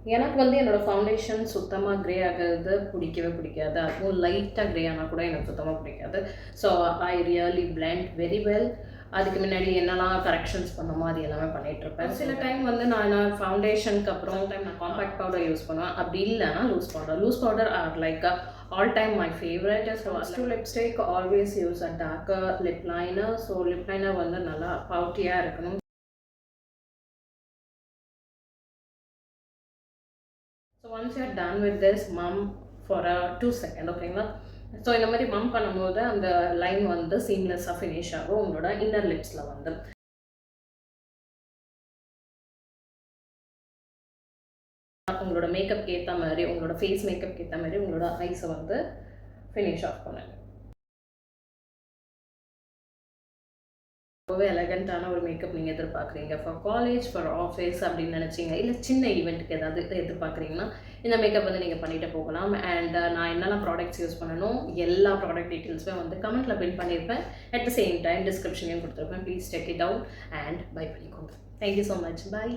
எனக்கு வந்து என்னோட ஃபவுண்டேஷன் சுத்தமா கிரே ஆகுறது பிடிக்கவே பிடிக்காது. அதுவும் லைட்டா கிரே ஆனா கூட எனக்கு சுத்தமா பிடிக்காது. So I really blend very well. அதுக்கு முன்னாடி என்னெல்லாம் கரெக்ஷன்ஸ் பண்ணணுமோ அது எல்லாமே பண்ணிகிட்ருப்பேன். சில டைம் வந்து நான் ஃபவுண்டேஷனுக்கு அப்புறம் டைம் நான் காம்பேக்ட் பவுடர் யூஸ் பண்ணுவேன். அப்படி இல்லைனா loose powder are like all time my favourite. So first lipstick always use a darker lip liner. So lip liner வந்து நல்லா பவுட்டியாக இருக்கணும். So once you are done with this um for 2 second ஓகேங்களா. So இந்த மாதிரி மம் பண்ணும்போது அந்த line வந்து சீம்லெஸ்ஸாக ஃபினிஷ் ஆகும் உங்களோட இன்னர் லிப்ஸில் வந்து. உங்களோட மேக்கப் ஏற்ற மாதிரி உங்களோட ஃபேஸ் மேக்கப் ஏற்ற மாதிரி உங்களோட ஐஸை வந்து ஃபினிஷ் ஆஃப் பண்ணுங்க. ரொம்பவே எலகண்ட்டான ஒரு மேக்கப் நீங்கள் எதிர்பார்க்குறீங்க ஃபார் காலேஜ், ஃபார் ஆஃபீஸ் அப்படின்னு நினச்சிங்க, இல்லை சின்ன ஈவெண்ட்டுக்கு ஏதாவது எதிர்பார்க்குறீங்கன்னா இந்த மேக்கப் வந்து நீங்கள் பண்ணிட்டு போகலாம். அண்ட் நான் என்னெல்லாம் ப்ராடக்ட்ஸ் யூஸ் பண்ணணும் எல்லா ப்ராடக்ட் டீட்டெயில்ஸுமே வந்து கமெண்ட்டில் பின் பண்ணியிருப்பேன். அட் த சேம் டைம் டிஸ்கிரிப்ஷனையும் கொடுத்துருப்பேன். Please check it out and buy பண்ணிக்கோங்க. Thank you so much. பை.